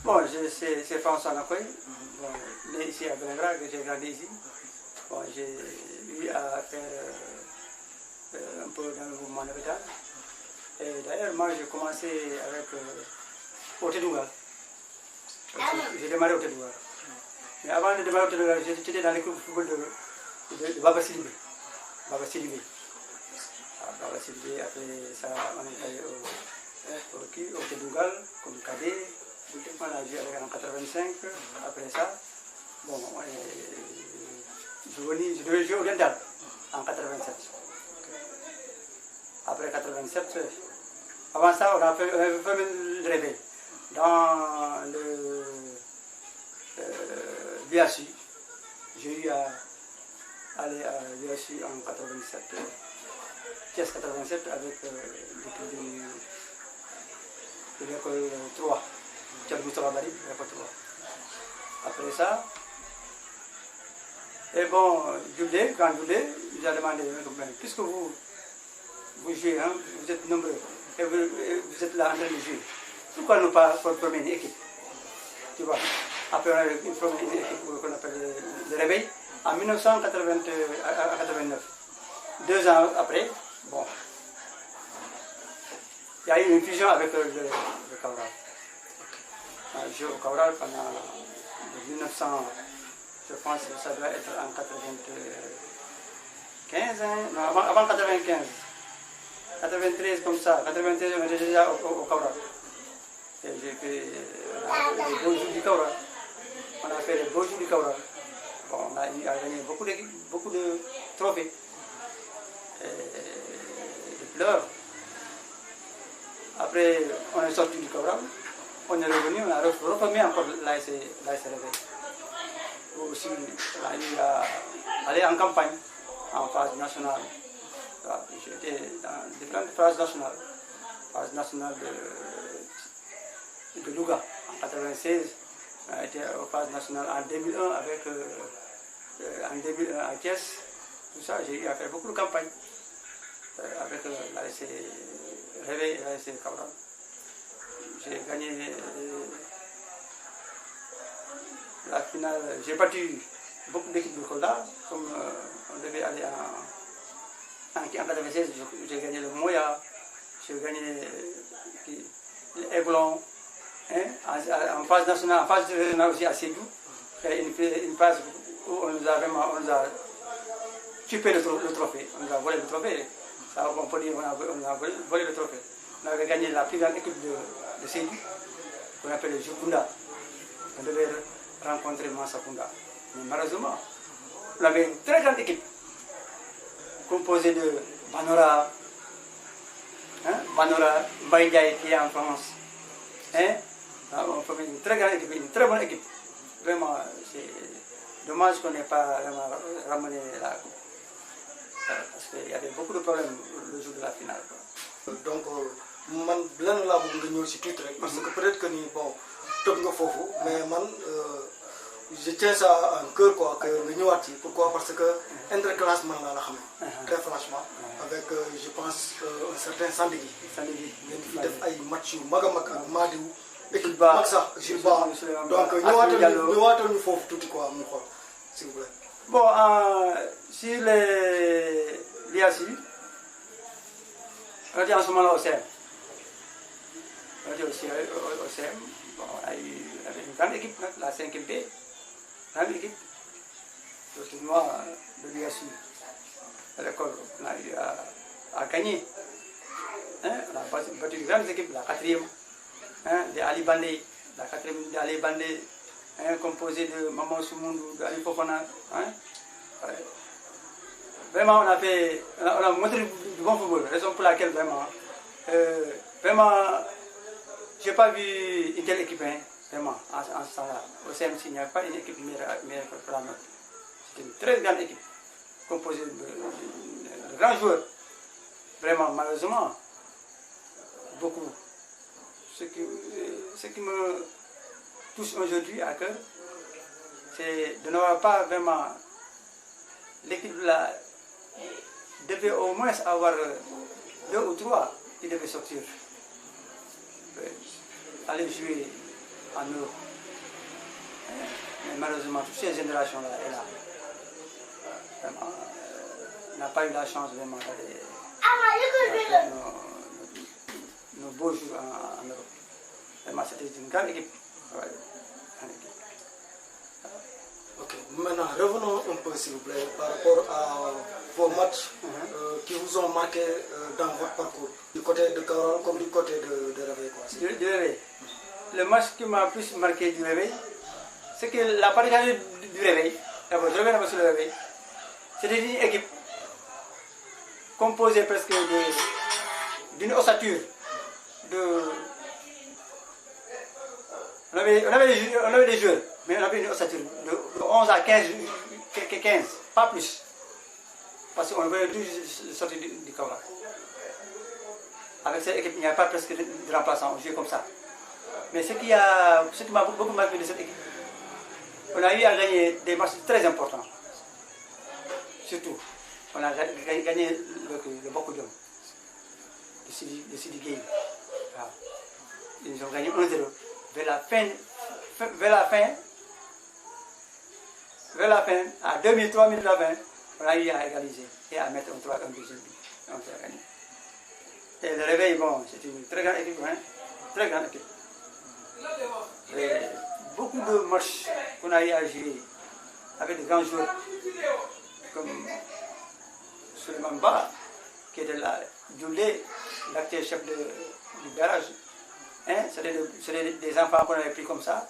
Bon, c'est François Nakoy, bon, né ici à Belengra, que j'ai grandi ici. Bon, j'ai eu à faire un peu dans le mouvement navétane. Et d'ailleurs, moi, j'ai commencé avec Otedouga. J'ai démarré au Otedouga. Mais avant de démarrer au Otedouga, j'étais dans l'équipe de football de Baba Sidibé. Baba Sidibé. Baba Sidibé, après ça, on est allé au Otedouga, comme cadet. On a joué en 85. Après ça, bon, je devais jouer au Oriental en 87. Après 87, avant ça, on a fait le réveil dans le BASU. J'ai eu à aller à BASU en 87, pièce 87 avec l'équipe de l'école 3, l'école 3. Après ça, et bon, quand Doudé, il a demandé, puisque vous jouez, hein, vous êtes nombreux, et vous êtes là en train de jouer, pourquoi ne pas former une équipe? Tu vois, après on a formé une équipe qu'on appelle le Réveil, en 1989. 2 ans après, bon, il y a eu une fusion avec le Cabral. On a joué au Cabral pendant 1900, je pense que ça doit être en 95, hein, non, avant 95. 93 comme ça, 93 on était déjà au Cabral. J'ai fait les beaux jours du Cabral. On a fait les beaux jours du Cabral. Bon, on a gagné beaucoup de trophées. De fleurs. Après, on est sorti du Cabral. On est revenu, on a reformé encore l'AS Réveil. Aussi, on a eu à aller en campagne, en phase nationale. J'étais dans différentes phases nationales. Phase nationale de Louga en 96. On a été aux phases nationales en 2001 avec en 2001 à Thiès. Tout ça, j'ai eu à faire beaucoup de campagnes avec l'AS Réveil et l'AS Cabral. J'ai gagné la finale, j'ai battu beaucoup d'équipes de Kolda, comme on devait aller en 96, j'ai gagné le Moya, j'ai gagné l'Aiglon, hein, en phase nationale, en phase régionale aussi à Sédou, une phase où on nous a chupé le trophée, on nous a volé le trophée, ça, on peut dire on a volé le trophée. On avait gagné la plus grande équipe de Sédou, qu'on appelle le Jukunda. On devait rencontrer Mansakunda. Mais malheureusement, on avait une très grande équipe composée de Banora, hein, Baïdiaï qui est en France. Hein, on formait une très grande équipe, une très bonne équipe. Vraiment, c'est dommage qu'on n'ait pas vraiment ramené la coupe. Parce qu'il y avait beaucoup de problèmes le jour de la finale. Donc, man lan laa bëgg nga ñëw si tuuti rek parce que peut-être que ni bon toog nga foofu mais man je tiens ça en cœur quoi que nga ñëwaat ci. Pourquoi? Parce que interclassement laa la xamee. Très franchement. Avec je pense un certain Sandigi. ngeen fi def ay match yu mag a mag ak Madiou. équipe mag sax Jules Ba donc ñëwaatal ñu foofu tuuti quoi mu xool s'il vous plaît. Bon, sur l'IACI, on était en ce moment-là au CM. On était aussi au CM. Bon, on a eu une grande équipe, la 5e P, grande équipe. Le tournoi de l'IACI à l'école, on a eu à gagner. Hein, on a battu une grande équipe, la 4e, hein, de Ali Bandé, la 4e de Ali Bandé, hein, composée de Maman Soumoundou, de Ali Fofana. Hein, ouais. Vraiment, on a montré du bon football, raison pour laquelle vraiment, je n'ai pas vu une telle équipe, hein, vraiment, en ce temps-là. Au CMC, il n'y a pas une équipe meilleure que la nôtre. C'est une très grande équipe, composée de grands joueurs. Vraiment, malheureusement, beaucoup. Ce qui me touche aujourd'hui à cœur, c'est de n'avoir pas vraiment l'équipe là devait au moins avoir 2 ou 3 qui devaient sortir, aller jouer en Europe. Mais malheureusement, toutes ces générations-là, n'a pas eu la chance vraiment d'aller nos beaux jours en Europe. Vraiment, c'était une grande équipe. Ouais, grande équipe. Ok, maintenant revenons un peu s'il vous plaît par rapport à vos matchs qui vous ont marqué dans votre parcours, du côté de Kaolack comme du côté de Réveil. Du Réveil. Le match qui m'a plus marqué du Réveil, c'est que la particularité du Réveil, d'abord je reviens sur le Réveil, c'était une équipe composée presque d'une ossature on avait des joueurs, mais on avait une ossature de 11 à 15, pas plus. Parce qu'on voulait tous sortir du Kaolack. Avec cette équipe, il n'y a pas presque de remplaçants, on jouait comme ça. Mais ce qui m'a beaucoup marqué de cette équipe, on a eu à gagner des matchs très importants. Surtout, on a gagné le Bokudjom de Sidi Gueye. Ils ont gagné 1-0. Vers la fin, à 2 minutes, 3 minutes à la fin, on a eu à égaliser et à mettre un deuxième but. Donc, on a gagné. Et le Réveil, bon, c'est une très grande équipe, hein? Très grande équipe. Et beaucoup de matchs qu'on a eu à jouer avec des grands joueurs comme Suleiman Ba, qui était là, Djoulé, l'actuel chef du barrage. Hein? C'était des enfants qu'on avait pris comme ça,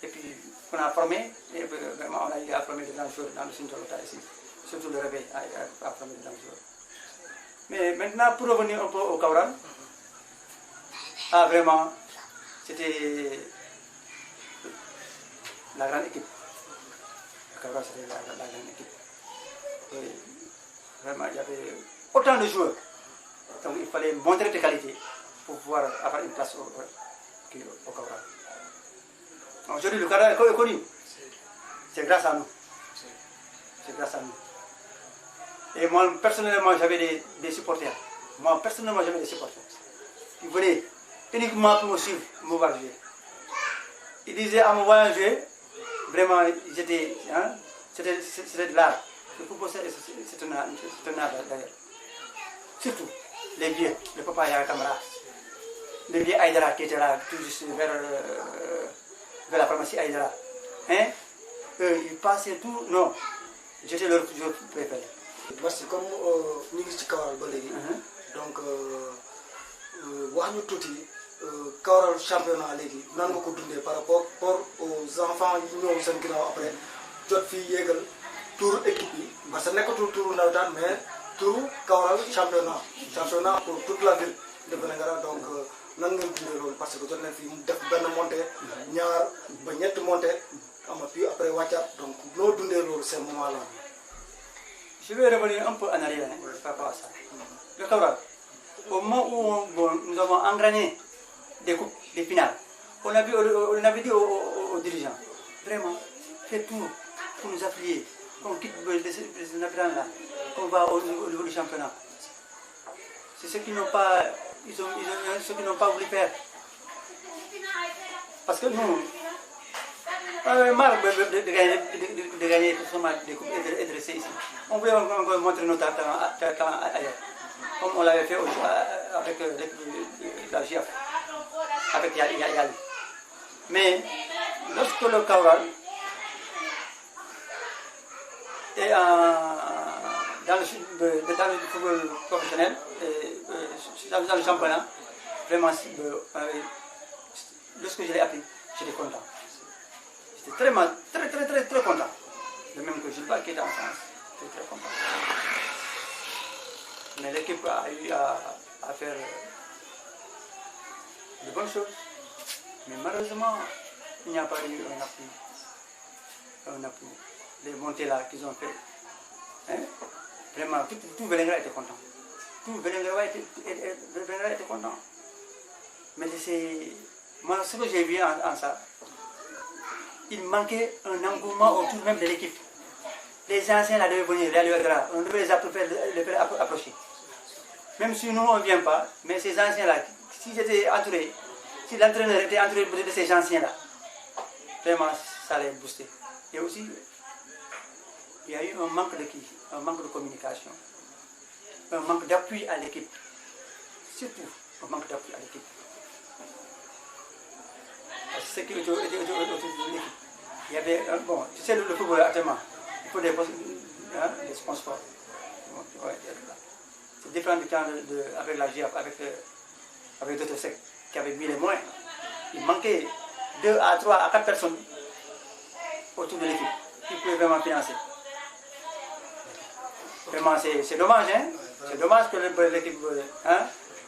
et puis qu'on a formés, et vraiment on a eu à former des grands joueurs dans le Sintolota ici, surtout le Réveil a formé des grands joueurs. Mais maintenant, pour revenir un peu au Kaolack, vraiment, c'était la grande équipe. Le Kaolack, c'était la grande équipe. Et vraiment, il y avait autant de joueurs. Donc il fallait montrer tes qualités pour pouvoir avoir une place au Kaolack. Aujourd'hui, le Kaolack est connu. C'est grâce à nous. C'est grâce à nous. Et moi, personnellement, j'avais des supporters. Moi, personnellement, j'avais des supporters. Ils venaient uniquement pour me suivre, me voir jouer. Ils disaient à me voir jouer, vraiment, c'était de l'art. Le football, c'est un art d'ailleurs. Surtout les vieux, le papa Yaya Kamara, les vieux Aïdara qui étaient là, tout juste vers la pharmacie Aïdara. Hein? Ils passaient tout. Non, j'étais leur joueur préféré. Merci. Comme ñu ngi ci Kaolack ba léegi. Donc wax ñu tuuti Kaolack championnat léegi nan nga ko dundee par rapport aux enfants yi ñëw seen ginnaaw après jot fii yéegal tour équipe yi parce que nekkatul tour nawetaan mais tour Kaolack championnat pour toute la ville de Vélingara. Donc nan ngeen dundee loolu parce que jot nañ fi def benn montée ñaar ba ñetti montée puis après wàccaat donc noo dundee loolu ces moments là. Je vais revenir un peu en arrière par rapport à ça. Le Kaolack, au moment où nous avons engrainé des coupes, des finales, on avait dit aux dirigeants, vraiment, faites tout pour nous appuyer, qu'on quitte ces navires-là, qu'on va au niveau du championnat. C'est ceux qui n'ont pas, ceux qui n'ont pas voulu faire. Parce que nous, on avait marre de gagner des coupes et de rester ici. On voulait encore montrer nos talents ailleurs. Comme on l'avait fait avec la GIAF, avec Yali. Mais lorsque le Kaolack est dans le football professionnel, dans le championnat, vraiment, lorsque je l'ai appris, j'étais content. J'étais très content. De même que Gilbert qui était en France, j'étais très content. Mais l'équipe a eu à faire de bonnes choses. Mais malheureusement, il n'y a pas eu un appui. Les montées là qu'ils ont fait. Hein? Vraiment, tout Vélingara était content. Tout Vélingara était content. Mais moi, ce que j'ai vu en ça, il manquait un engouement autour même de l'équipe. Les anciens là devaient venir, on devait les approcher. Même si nous on ne vient pas, mais ces anciens là, s'ils étaient entourés, si l'entraîneur était entouré de ces anciens là, vraiment ça allait booster. Et aussi, il y a eu un manque de communication, un manque d'appui à l'équipe, surtout un manque d'appui à l'équipe. Parce que ce qui était autour de l'équipe, il y avait, bon, tu sais, le football actuellement, il faut des sponsors. C'est différent du temps avec la GIAF, avec d'autres sectes qui avaient mis les moyens. Il manquait 2 à 3 à 4 personnes autour de l'équipe qui pouvaient vraiment financer. Vraiment, c'est dommage, hein? C'est dommage que l'équipe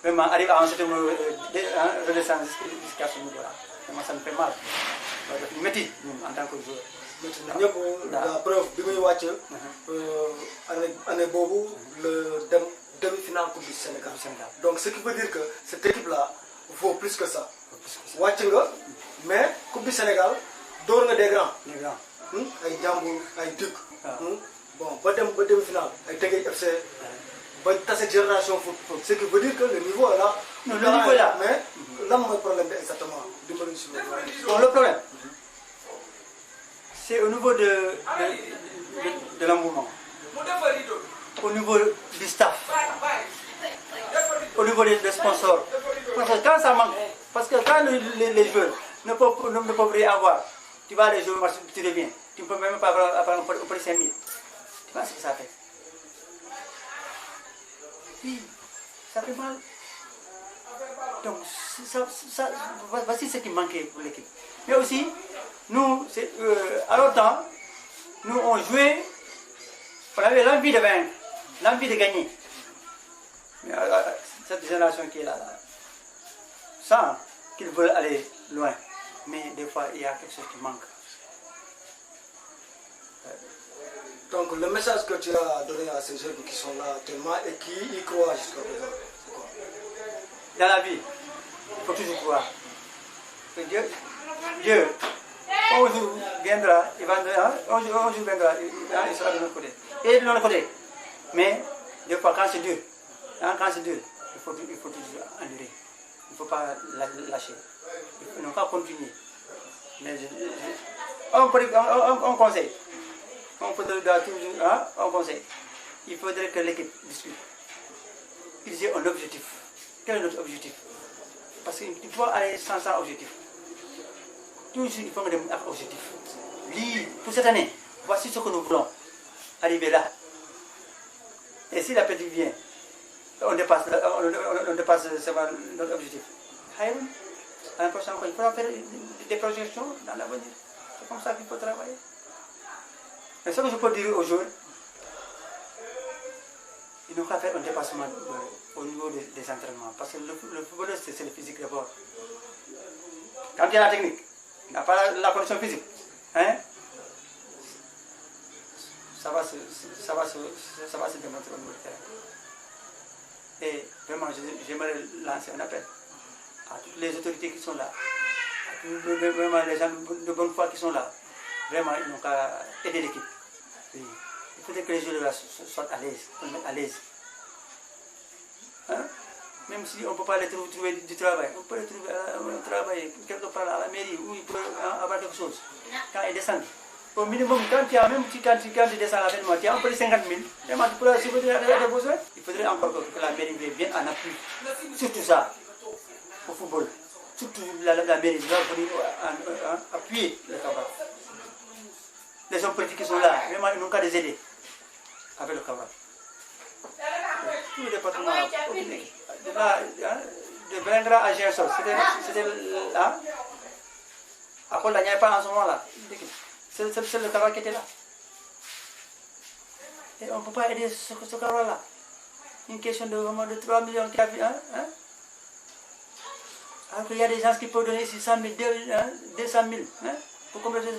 vraiment arrive à un certain niveau de redescendre jusqu'à ce niveau-là. Vraiment, ça me fait mal. Je me dis, en tant que joueur. La preuve, année bobu, le demi-finale Coupe du Sénégal. Donc, ce qui veut dire que cette équipe-là vaut plus que ça. Mais Coupe du Sénégal, donne des grands. Ay Jambour, ay Duc. Bon, pas demi-finale, ay Tegué FC. Cette génération foot. Ce qui veut dire que le niveau est là. Non, le niveau est là. Mais là, mon problème exactement. Bon, le problème, c'est au niveau de l'engouement, au niveau du staff, au niveau des sponsors. Parce que quand ça manque, parce que quand les joueurs ne peuvent rien avoir, tu vas aller jouer au marché, tu reviens, tu ne peux même pas avoir un prix 5 000. Tu vois ce que ça fait? Oui, ça fait mal. Donc, voici ce qui manquait pour l'équipe. Mais aussi, nous, à l'automne, nous on jouait, on avait l'envie de vaincre, l'envie de gagner. Mais cette génération qui est là, sans qu'ils veulent aller loin, mais des fois il y a quelque chose qui manque. Donc le message que tu as donné à ces jeunes qui sont là actuellement et qui y croient jusqu'à présent, c'est quoi? Dans la vie, il faut toujours croire que Dieu, un jour viendra, un jour viendra, il sera de notre côté. Et de notre côté. Mais des fois quand c'est dur, il faut toujours endurer. Il ne faut pas lâcher. Il ne faut pas continuer. Mais on conseille. On faudrait toujours un conseil. Il faudrait que l'équipe discute. Ils aient un objectif. Quel est notre objectif? Parce qu'il faut aller sans objectif. Toujours il faut avoir un objectif. Pour cette année, voici ce que nous voulons. Arriver là. Et si la petite vient, on dépasse notre objectif. L'année prochaine, il faudra faire des projections dans l'avenir. C'est comme ça qu'il faut travailler. Mais ce que je peux dire aux joueurs, ils n'ont qu'à faire un dépassement au niveau des entraînements. Parce que le footballeur, c'est le physique d'abord. Quand il y a la technique, il n'a pas la condition physique, ça va se démontrer au niveau du terrain. Et vraiment, j'aimerais lancer un appel à toutes les autorités qui sont là, à tous vraiment les gens de bonne foi qui sont là. Vraiment, ils n'ont qu'à aider l'équipe. Oui. Il faudrait que les joueurs soient à l'aise, qu'on les mette à l'aise. Même si on ne peut pas les trouver du travail, on peut les trouver un travail quelque part à la mairie où ils peuvent avoir quelque chose. Quand ils descendent. Au minimum, quand tu descends à la fin du mois, tu as un peu de 50 000. Vraiment, tu pourras subvenir des besoins. Il faudrait encore que la mairie vienne en appui. Surtout ça, au football. Surtout la mairie doit venir appuyer le Cabral. Les hommes politiques qui sont là, vraiment, ils n'ont qu'à les aider avec le Cabral. Tout le département, de Belendra à Gérsol, c'était là. À Paul, il n'y avait pas en ce moment-là. C'est le Cabral qui était là. Et on ne peut pas aider ce Cabral-là. Une question de 3 millions qui a vu, alors qu'il y a des gens qui peuvent donner 600 000, 200 000, pour compléter,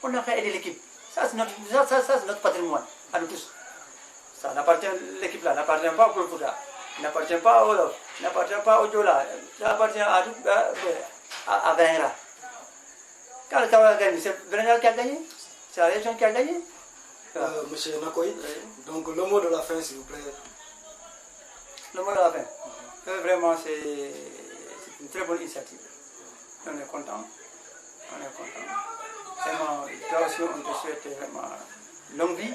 on n'a qu'à aider l'équipe. Ça, c'est notre patrimoine, à nous tous. Ça n'appartient, l'équipe-là n'appartient pas au Club Fouta, n'appartient pas au Wolof, n'appartient pas au Diola, ça appartient à Bengra. Quand le Cabral a gagné, c'est Bengra qui a gagné, c'est la région qui a gagné. Monsieur Nakoy, donc le mot de la fin, s'il vous plaît. Le mot de la fin, vraiment, c'est une très bonne initiative. On est content. On est content. Vraiment, toi aussi, on te souhaite vraiment longue vie.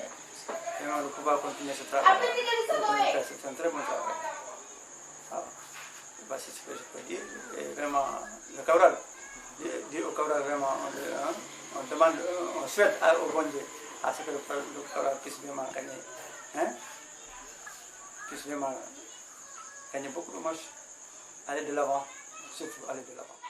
Vraiment, de pouvoir continuer ce travail. C'est un très bon travail. Ah, c'est ce que je peux dire. Et vraiment, le Cabral, dit au Cabral, vraiment, on demande, on souhaite au bon Dieu à ce que le Cabral puisse vraiment gagner. Hein? Puisse vraiment gagner beaucoup de matchs, aller de l'avant, surtout aller de l'avant.